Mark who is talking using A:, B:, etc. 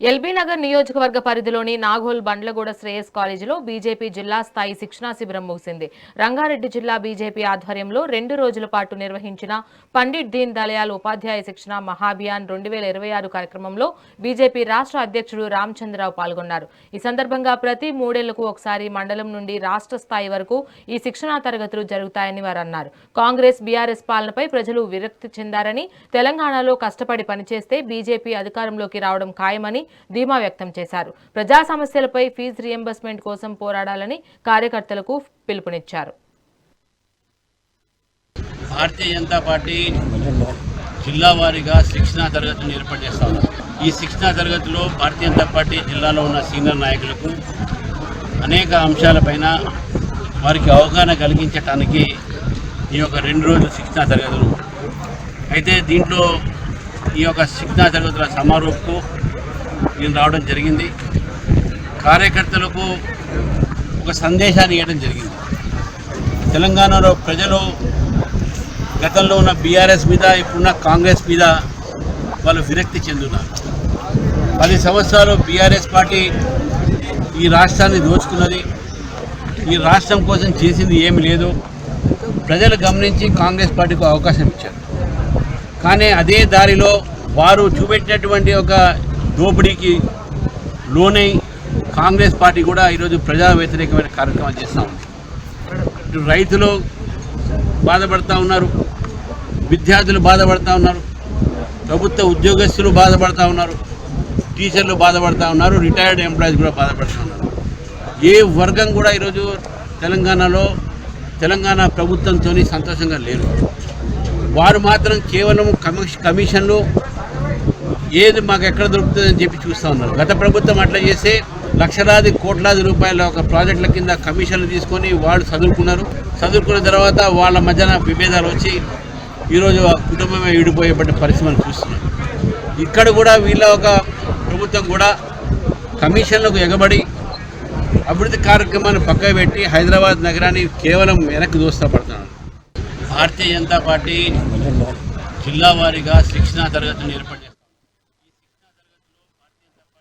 A: LB Nagar నియోజకవర్గ పరిధిలోని నాగోల్ బండ్లగూడ శ్రేయస్ కాలేజీలో బీజేపీ జిల్లా స్థాయి శిక్షణా శిబిరం ముగిసింది. రంగారెడ్డి జిల్లా బీజేపీ ఆధ్వర్యంలో 2 రోజుల పాటు నిర్వహించిన పండిట్ దీన్ దయాళ్ ఉపాధ్యాయ శిక్షణ మహాభియాన్ 2026 కార్యక్రమంలో బీజేపీ రాష్ట్ర అధ్యక్షుడు రామచంద్రరావు పాల్గొన్నారు. ఈ సందర్భంగా ప్రతి 3 ఏళ్లకు ఒకసారి మండలం నుండి రాష్ట్ర స్థాయి వరకు ఈ శిక్షణా తరగతులు జరుగుతాయని వారు అన్నారు. కాంగ్రెస్ బీఆర్ఎస్ పాలనపై ప్రజలు విరక్తి చెందారని, తెలంగాణలో కష్టపడి పనిచేస్తే బీజేపీ అధికారంలోకి రావడం ఖాయమని ధీమా వ్యక్తం చేశారు. ప్రజా సమస్యలపై ఫీజు రియంబర్స్మెంట్ కోసం పోరాడాలని కార్యకర్తలకు పిలుపునిచ్చారు.
B: భారతీయ జనతా పార్టీ జిల్లా వారీగా శిక్షణా తరగతులను ఏర్పాటు చేస్తాం. ఈ శిక్షణా తరగతిలో భారతీయ జనతా పార్టీ జిల్లాలో ఉన్న సీనియర్ నాయకులకు అనేక అంశాలపైన వారికి అవగాహన కలిగించడానికి ఈ యొక్క 2 రోజుల శిక్షణా తరగతులు అయితే దీంట్లో ఈ యొక్క శిక్షణా తరగతుల సమారోహకు నేను రావడం జరిగింది. కార్యకర్తలకు ఒక సందేశాన్ని ఇవ్వడం జరిగింది. తెలంగాణలో ప్రజలు గతంలో ఉన్న బీఆర్ఎస్ మీద, ఇప్పుడున్న కాంగ్రెస్ మీద వాళ్ళు విరక్తి చెందున్నారు. 10 సంవత్సరాలు బీఆర్ఎస్ పార్టీ ఈ రాష్ట్రాన్ని దోచుకున్నది. ఈ రాష్ట్రం కోసం చేసింది ఏమి లేదు. ప్రజలు గమనించి కాంగ్రెస్ పార్టీకి అవకాశం ఇచ్చారు. కానీ అదే దారిలో వారు చూపెట్టినటువంటి ఒక దోపిడీకి లోనై కాంగ్రెస్ పార్టీ కూడా ఈరోజు ప్రజా వ్యతిరేకమైన కార్యక్రమాలు చేస్తూ ఉంది. ఇటు రైతులు బాధపడుతూ ఉన్నారు, విద్యార్థులు బాధపడుతూ ఉన్నారు, ప్రభుత్వ ఉద్యోగస్తులు బాధపడుతూ ఉన్నారు, టీచర్లు బాధపడుతూ ఉన్నారు, రిటైర్డ్ ఎంప్లాయీస్ కూడా బాధపడుతూ ఉన్నారు. ఏ వర్గం కూడా ఈరోజు తెలంగాణలో తెలంగాణ ప్రభుత్వంతో సంతోషంగా లేరు. వారు మాత్రం కేవలం కమిషన్లు ఏది మాకు ఎక్కడ దొరుకుతుందని చెప్పి చూస్తూ ఉన్నారు. గత ప్రభుత్వం అట్లా చేస్తే లక్షలాది కోట్లాది రూపాయల ఒక ప్రాజెక్టుల కింద కమిషన్లు తీసుకొని వాళ్ళు చదువుకున్న తర్వాత వాళ్ళ మధ్యన విభేదాలు వచ్చి ఈరోజు కుటుంబమే విడిపోయేపట్టే పరిస్థితులను చూస్తున్నాం. ఇక్కడ కూడా వీళ్ళ ఒక ప్రభుత్వం కూడా కమిషన్లకు ఎగబడి అభివృద్ధి కార్యక్రమాన్ని పక్కన పెట్టి హైదరాబాద్ నగరాన్ని కేవలం వెనక్కి దోస్తపడుతున్నారు. భారతీయ జనతా పార్టీ జిల్లా వారీగా శిక్షణా తరగతులను ఏర్పాటు